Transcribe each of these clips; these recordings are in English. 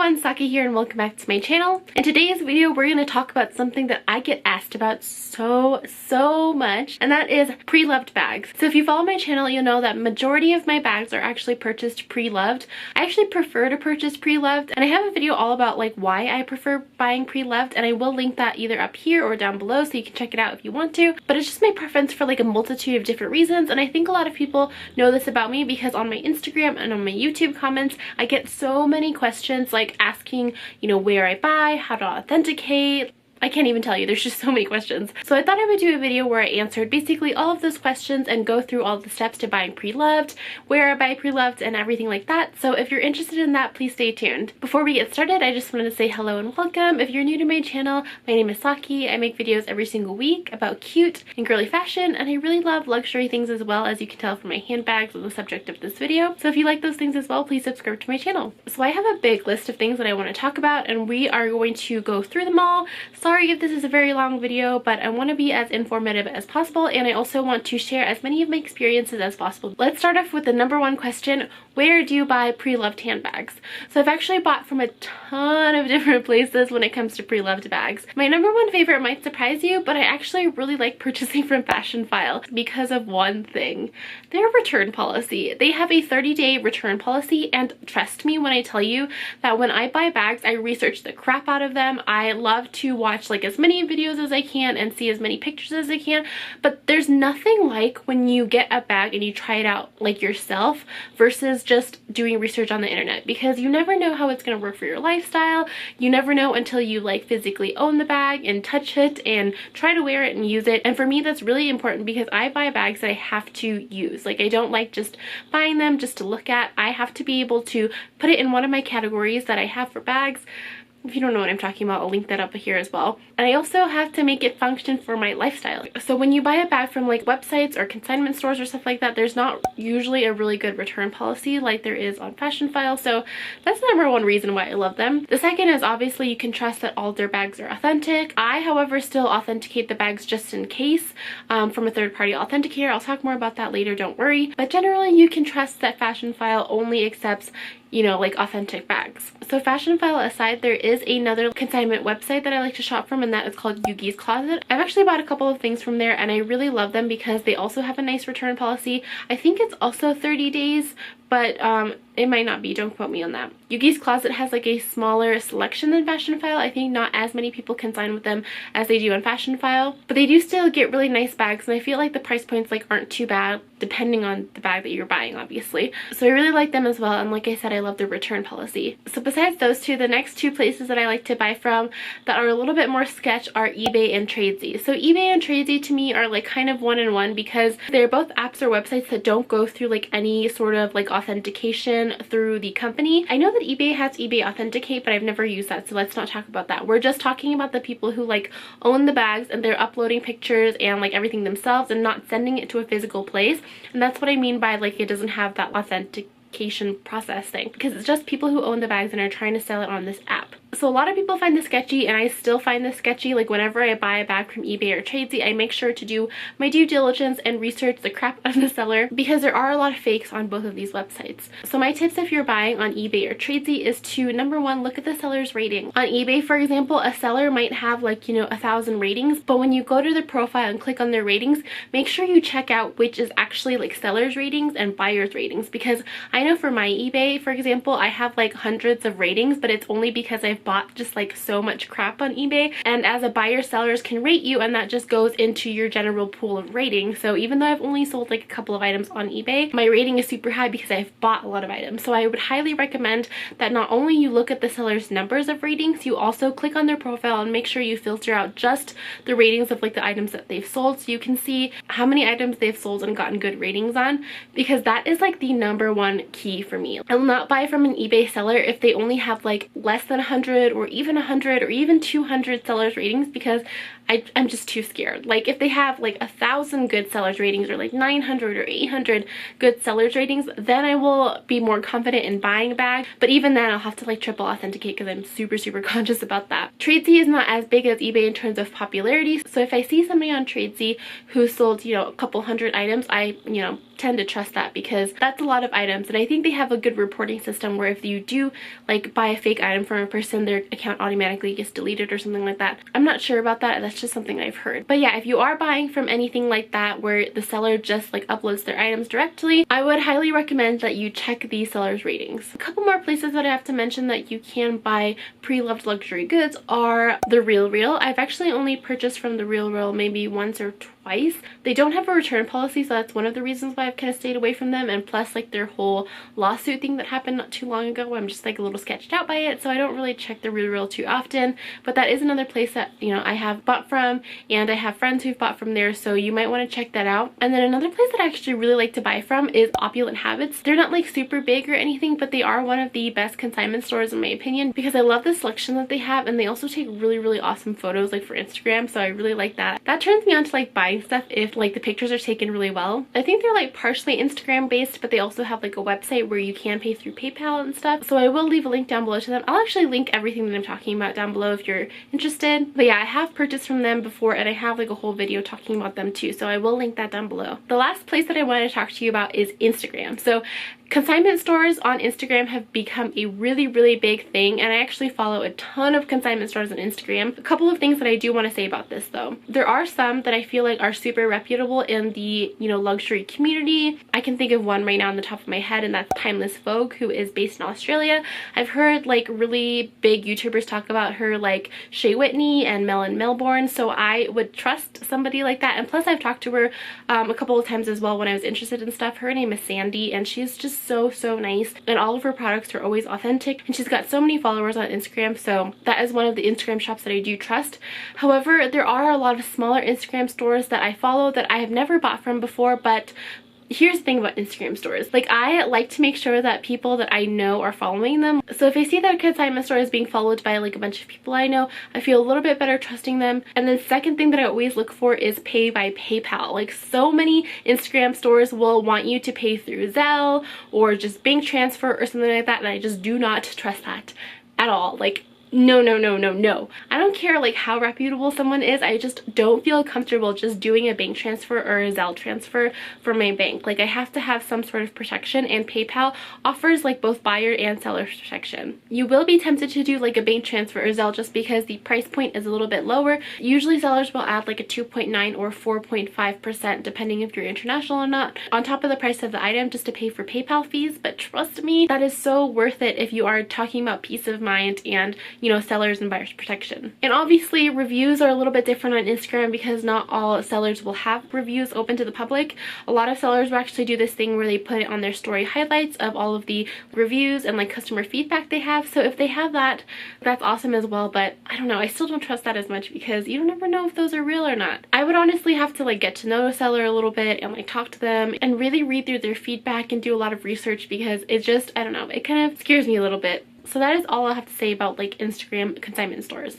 everyone, Saki here and welcome back to my channel. In today's video, we're going to talk about something that I get asked about so much, and that is pre-loved bags. So if you follow my channel, you'll know that majority of my bags are actually purchased pre-loved. I actually prefer to purchase pre-loved, and I have a video all about like why I prefer buying pre-loved, and I will link that either up here or down below so you can check it out if you want to. But it's just my preference for like a multitude of different reasons, and I think a lot of people know this about me because on my Instagram and on my YouTube comments, I get so many questions like asking, you know, where I buy, how to authenticate. I can't even tell you, there's just so many questions. So I thought I would do a video where I answered basically all of those questions and go through all the steps to buying pre-loved, where I buy pre-loved, and everything like that. So if you're interested in that, please stay tuned. Before we get started, I just wanted to say hello and welcome. If you're new to my channel, my name is Saki. I make videos every single week about cute and girly fashion, and I really love luxury things as well, as you can tell from my handbags on the subject of this video. So if you like those things as well, please subscribe to my channel. So I have a big list of things that I want to talk about, and we are going to go through them all. Sorry if this is a very long video, but I want to be as informative as possible, and I also want to share as many of my experiences as possible. Let's start off with the number one question: where do you buy pre-loved handbags? So I've actually bought from a ton of different places when it comes to pre-loved bags. My number one favorite might surprise you, but I actually really like purchasing from Fashionphile because of one thing: their return policy. They have a 30-day return policy, and trust me when I tell you that when I buy bags, I research the crap out of them. I love to watch like as many videos as I can and see as many pictures as I can, but there's nothing like when you get a bag and you try it out like yourself versus just doing research on the internet, because you never know how it's going to work for your lifestyle. You never know until you like physically own the bag and touch it and try to wear it and use it. And for me, that's really important because I buy bags that I have to use. Like, I don't like just buying them just to look at. I have to be able to put it in one of my categories that I have for bags. If you don't know what I'm talking about, I'll link that up here as well. And I also have to make it function for my lifestyle. So when you buy a bag from like websites or consignment stores or stuff like that, there's not usually a really good return policy like there is on Fashionphile. So that's the number one reason why I love them. The second is obviously you can trust that all their bags are authentic. I, however, still authenticate the bags just in case from a third-party authenticator. I'll talk more about that later, don't worry. But generally you can trust that Fashionphile only accepts, you know, like authentic bags. So Fashionphile aside, there is another consignment website that I like to shop from, and that is called Yugi's Closet. I've actually bought a couple of things from there, and I really love them because they also have a nice return policy. I think it's also 30 days, but it might not be, don't quote me on that. Yugi's Closet has like a smaller selection than Fashionphile. I think not as many people consign with them as they do on Fashionphile, but they do still get really nice bags, and I feel like the price points like aren't too bad depending on the bag that you're buying, obviously. So I really like them as well, and like I said, I love the return policy. So besides those two, the next two places that I like to buy from that are a little bit more sketch are eBay and Tradesy. So eBay and Tradesy to me are like kind of one in one because they're both apps or websites that don't go through like any sort of like authentication through the company. I know that eBay has eBay Authenticate, but I've never used that, so let's not talk about that. We're just talking about the people who like own the bags and they're uploading pictures and like everything themselves and not sending it to a physical place. And that's what I mean by like it doesn't have that authentication process thing, because it's just people who own the bags and are trying to sell it on this app. So a lot of people find this sketchy, and I still find this sketchy. Like whenever I buy a bag from eBay or Tradesy, I make sure to do my due diligence and research the crap out of the seller, because there are a lot of fakes on both of these websites. So my tips if you're buying on eBay or Tradesy is to, number one, look at the seller's rating. On eBay, for example, a seller might have like, you know, 1,000 ratings, but when you go to their profile and click on their ratings, make sure you check out which is actually like seller's ratings and buyer's ratings, because I know for my eBay, for example, I have like hundreds of ratings, but it's only because I've bought just like so much crap on eBay, and as a buyer, sellers can rate you, and that just goes into your general pool of ratings. So even though I've only sold like a couple of items on eBay, my rating is super high because I've bought a lot of items. So I would highly recommend that not only you look at the seller's numbers of ratings, you also click on their profile and make sure you filter out just the ratings of like the items that they've sold, so you can see how many items they've sold and gotten good ratings on, because that is like the number one key for me. I will not buy from an eBay seller if they only have like less than 100 or even 100 or even 200 sellers ratings, because I'm just too scared. Like if they have like 1,000 good sellers ratings or like 900 or 800 good sellers ratings, then I will be more confident in buying a bag. But even then I'll have to like triple authenticate because I'm super conscious about that. Tradesy is not as big as eBay in terms of popularity. So if I see somebody on Tradesy who sold, you know, a couple hundred items, I, you know, tend to trust that because that's a lot of items, and I think they have a good reporting system where if you do like buy a fake item from a person, their account automatically gets deleted or something like that. I'm not sure about that. That's just something I've heard. But yeah, if you are buying from anything like that where the seller just like uploads their items directly, I would highly recommend that you check the seller's ratings. A couple more places that I have to mention that you can buy pre-loved luxury goods are The RealReal. I've actually only purchased from The RealReal maybe once or twice. They don't have a return policy, so that's one of the reasons why I've kind of stayed away from them, and plus like their whole lawsuit thing that happened not too long ago, I'm just like a little sketched out by it, so I don't really check The RealReal too often. But that is another place that, you know, I have bought from, and I have friends who've bought from there, so you might want to check that out. And then another place that I actually really like to buy from is Opulent Habits. They're not like super big or anything, but they are one of the best consignment stores in my opinion because I love the selection that they have, and they also take really awesome photos like for Instagram, so I really like that. That turns me on to like buying stuff if like the pictures are taken really well. I think they're like partially Instagram based, but they also have like a website where you can pay through PayPal and stuff, so I will leave a link down below to them. I'll actually link everything that I'm talking about down below if you're interested. But yeah, I have purchased from them before, and I have like a whole video talking about them too, so I will link that down below. The last place that I want to talk to you about is Instagram. So consignment stores on Instagram have become a really big thing, and I actually follow a ton of consignment stores on Instagram. A couple of things that I do want to say about this though. There are some that I feel like are super reputable in the, you know, luxury community. I can think of one right now on the top of my head, and that's Timeless Vogue, who is based in Australia. I've heard like really big YouTubers talk about her, like Shea Whitney and Mel in Melbourne, so I would trust somebody like that. And plus I've talked to her a couple of times as well when I was interested in stuff. Her name is Sandy, and she's just so nice, and all of her products are always authentic, and she's got so many followers on Instagram, so that is one of the Instagram shops that I do trust. However, there are a lot of smaller Instagram stores that I follow that I have never bought from before, but here's the thing about Instagram stores. Like, I like to make sure that people that I know are following them. So if I see that a consignment store is being followed by like a bunch of people I know, I feel a little bit better trusting them. And then second thing that I always look for is pay by PayPal. Like, so many Instagram stores will want you to pay through Zelle or just bank transfer or something like that, and I just do not trust that at all. Like, no. I don't care like how reputable someone is, I just don't feel comfortable just doing a bank transfer or a Zelle transfer for my bank. Like, I have to have some sort of protection, and PayPal offers like both buyer and seller protection. You will be tempted to do like a bank transfer or Zelle just because the price point is a little bit lower. Usually sellers will add like a 2.9 or 4.5% depending if you're international or not on top of the price of the item just to pay for PayPal fees, but trust me, that is so worth it if you are talking about peace of mind and, you know, sellers and buyers protection. And obviously reviews are a little bit different on Instagram because not all sellers will have reviews open to the public. A lot of sellers will actually do this thing where they put it on their story highlights of all of the reviews and like customer feedback they have. So if they have that, that's awesome as well, but I don't know, I still don't trust that as much because you don't ever know if those are real or not. I would honestly have to like get to know a seller a little bit and like talk to them and really read through their feedback and do a lot of research because it just, I don't know, it kind of scares me a little bit. So that is all I have to say about like Instagram consignment stores.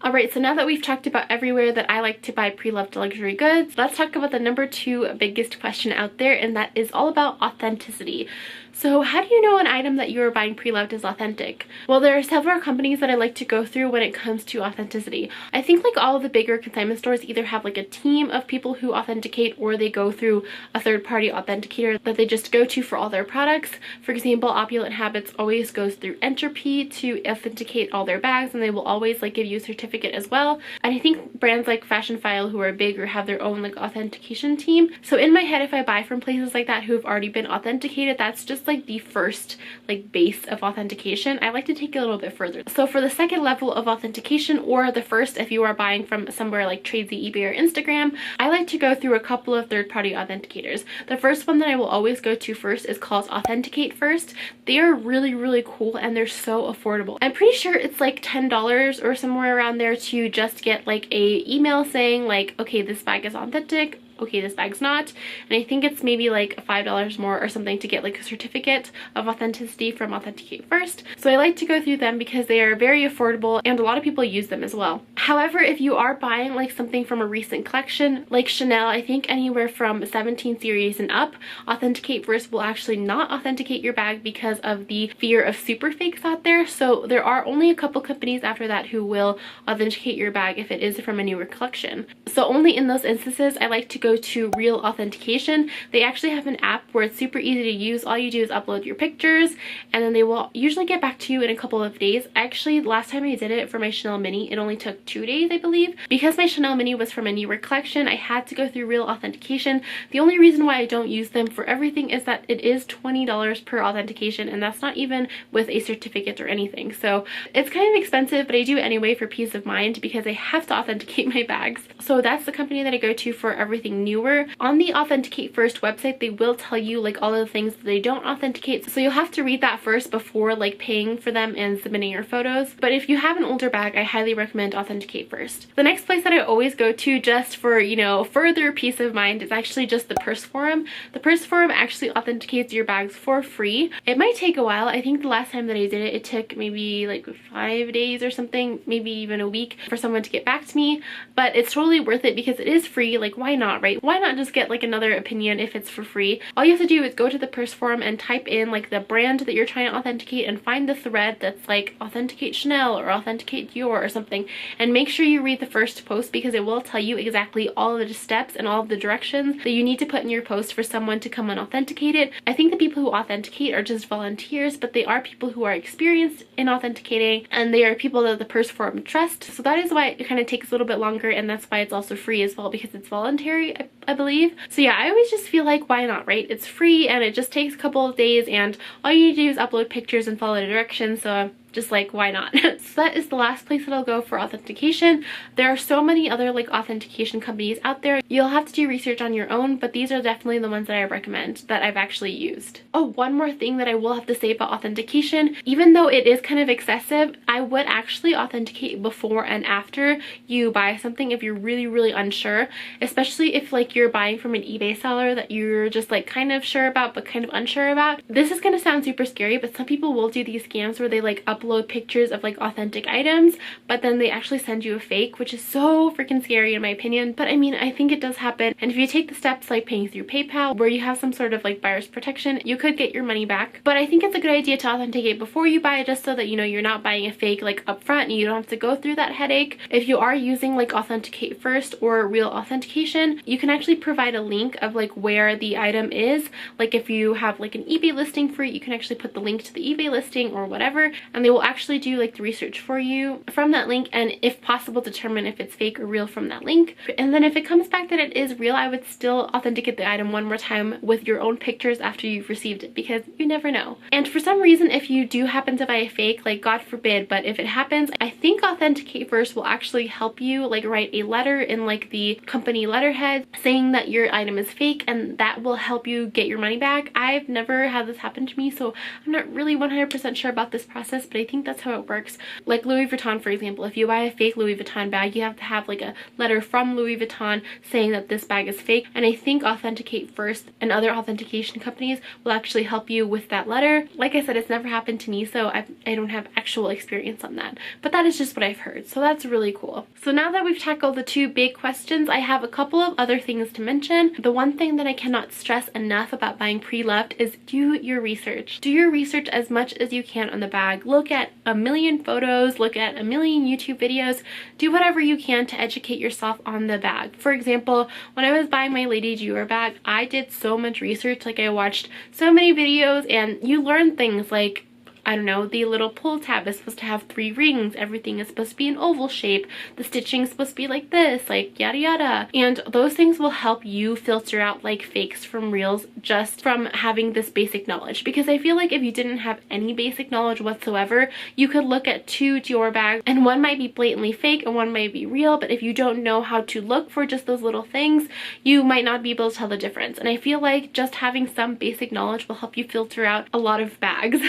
Alright, so now that we've talked about everywhere that I like to buy pre-loved luxury goods, let's talk about the number 2 biggest question out there, and that is all about authenticity. So how do you know an item that you are buying pre-loved is authentic? Well, there are several companies that I like to go through when it comes to authenticity. I think like all of the bigger consignment stores either have like a team of people who authenticate, or they go through a third-party authenticator that they just go to for all their products. For example, Opulent Habits always goes through Entropy to authenticate all their bags, and they will always like give you a certificate as well. And I think brands like Fashion File, who are big or have their own like authentication team. So in my head, if I buy from places like that who have already been authenticated, that's just like the first like base of authentication. I like to take it a little bit further. So for the second level of authentication, or the first if you are buying from somewhere like Tradesy, eBay, or Instagram, I like to go through a couple of third-party authenticators. The first one that I will always go to first is called Authenticate First. They are really cool, and they're so affordable. I'm pretty sure it's like $10 or somewhere around there to just get like a email saying like, okay, this bag is authentic. okay, this bag's not. And I think it's maybe like $5 more or something to get like a certificate of authenticity from Authenticate first. So I like to go through them because they are very affordable and a lot of people use them as well. However, if you are buying like something from a recent collection, like Chanel, I think anywhere from 17 series and up, Authenticate first will actually not authenticate your bag because of the fear of super fakes out there. So there are only a couple companies after that who will authenticate your bag if it is from a newer collection. So only in those instances, I like to go to Real Authentication. They actually have an app where it's super easy to use. All you do is upload your pictures and then they will usually get back to you in a couple of days. Actually, last time I did it for my Chanel Mini, it only took 2 days, I believe. Because my Chanel Mini was from a newer collection, I had to go through Real Authentication. The only reason why I don't use them for everything is that it is $20 per authentication, and that's not even with a certificate or anything. So it's kind of expensive, but I do anyway for peace of mind because I have to authenticate my bags. So that's the company that I go to for everything newer. On the Authenticate First website, they will tell you like all of the things that they don't authenticate. So you'll have to read that first before like paying for them and submitting your photos. But if you have an older bag, I highly recommend Authenticate First. The next place that I always go to just for, you know, further peace of mind is actually just the Purse Forum. The Purse Forum actually authenticates your bags for free. It might take a while. I think the last time that I did it, it took maybe like 5 days or something, maybe even a week for someone to get back to me, but it's totally worth it because it is free. Like, why not, right? Why not just get like another opinion if it's for free? All you have to do is go to the Purse Forum and type in like the brand that you're trying to authenticate and find the thread that's like Authenticate Chanel or Authenticate Dior or something, and make sure you read the first post because it will tell you exactly all of the steps and all of the directions that you need to put in your post for someone to come and authenticate it. I think the people who authenticate are just volunteers, but they are people who are experienced in authenticating and they are people that the Purse Forum trusts. So that is why it kind of takes a little bit longer, and that's why it's also free as well, because it's voluntary, I believe. So yeah, I always just feel like, why not, right? It's free and it just takes a couple of days and all you need to do is upload pictures and follow the directions. So just like, why not? So that is the last place that I'll go for authentication. There are so many other like authentication companies out there. You'll have to do research on your own, but these are definitely the ones that I recommend that I've actually used. Oh, one more thing that I will have to say about authentication, even though it is kind of excessive, I would actually authenticate before and after you buy something if you're really unsure, especially if like you're buying from an eBay seller that you're just like kind of sure about but kind of unsure about. This is going to sound super scary, but some people will do these scams where they like upload pictures of like authentic items, but then they actually send you a fake, which is so freaking scary in my opinion. But I mean, I think it does happen, and if you take the steps like paying through PayPal where you have some sort of like buyer's protection, you could get your money back. But I think it's a good idea to authenticate before you buy it, just so that you know you're not buying a fake like up front and you don't have to go through that headache. If you are using like Authenticate First or Real Authentication, you can actually provide a link of like where the item is. Like if you have like an eBay listing for it, you can actually put the link to the eBay listing or whatever, and they will actually do like the research for you from that link, and if possible determine if it's fake or real from that link. And then if it comes back that it is real, I would still authenticate the item one more time with your own pictures after you've received it, because you never know. And for some reason, if you do happen to buy a fake, like God forbid, but if it happens, I think Authenticate First will actually help you like write a letter in like the company letterhead saying that your item is fake, and that will help you get your money back. I've never had this happen to me, so I'm not really 100% sure about this process, but I think that's how it works. Like Louis Vuitton, for example, if you buy a fake Louis Vuitton bag, you have to have like a letter from Louis Vuitton saying that this bag is fake, and I think Authenticate First and other authentication companies will actually help you with that letter. Like I said, it's never happened to me, so I don't have actual experience on that, but that is just what I've heard, so that's really cool. So now that we've tackled the two big questions, I have a couple of other things to mention. The one thing that I cannot stress enough about buying pre-loved is do your research. Do your research as much as you can on the bag. Look at a million photos, look at a million YouTube videos, do whatever you can to educate yourself on the bag. For example, when I was buying my Lady Dior bag, I did so much research. Like I watched so many videos, and you learn things like, I don't know, the little pull tab is supposed to have 3 rings, everything is supposed to be an oval shape, the stitching is supposed to be like this, like yada yada. And those things will help you filter out like fakes from reals just from having this basic knowledge. Because I feel like if you didn't have any basic knowledge whatsoever, you could look at 2 Dior bags and one might be blatantly fake and one might be real, but if you don't know how to look for just those little things, you might not be able to tell the difference. And I feel like just having some basic knowledge will help you filter out a lot of bags.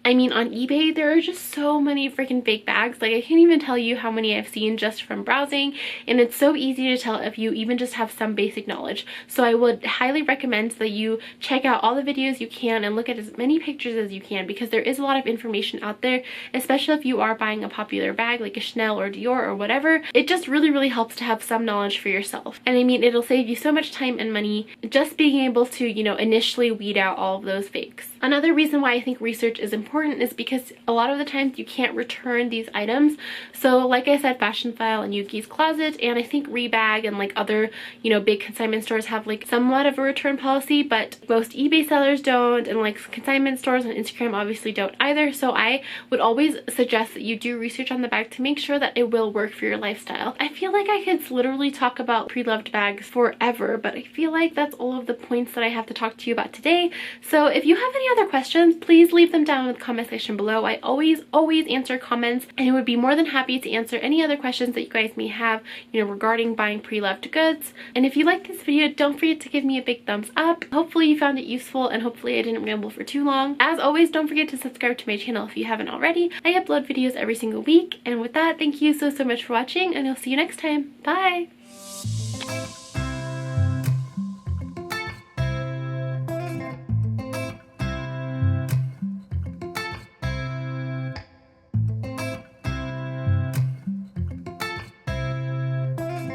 I mean, mean, on eBay, there are just so many freaking fake bags. Like, I can't even tell you how many I've seen just from browsing, and it's so easy to tell if you even just have some basic knowledge. So I would highly recommend that you check out all the videos you can and look at as many pictures as you can, because there is a lot of information out there, especially if you are buying a popular bag like a Chanel or Dior or whatever. It just really helps to have some knowledge for yourself. And I mean, it'll save you so much time and money just being able to, you know, initially weed out all of those fakes. Another reason why I think research is important is because a lot of the times you can't return these items. So like I said, Fashionphile and Yuki's Closet, and I think Rebag and like other, you know, big consignment stores have like somewhat of a return policy, but most eBay sellers don't, and like consignment stores on Instagram obviously don't either. So I would always suggest that you do research on the bag to make sure that it will work for your lifestyle. I feel like I could literally talk about pre-loved bags forever, but I feel like that's all of the points that I have to talk to you about today. So if you have any other questions, please leave them down in the comment section below. I always answer comments, and I would be more than happy to answer any other questions that you guys may have, you know, regarding buying pre-loved goods. And if you like this video, don't forget to give me a big thumbs up. Hopefully you found it useful, and hopefully I didn't ramble for too long. As always, don't forget to subscribe to my channel if you haven't already. I upload videos every single week, and with that, thank you so much for watching, and I'll see you next time. Bye!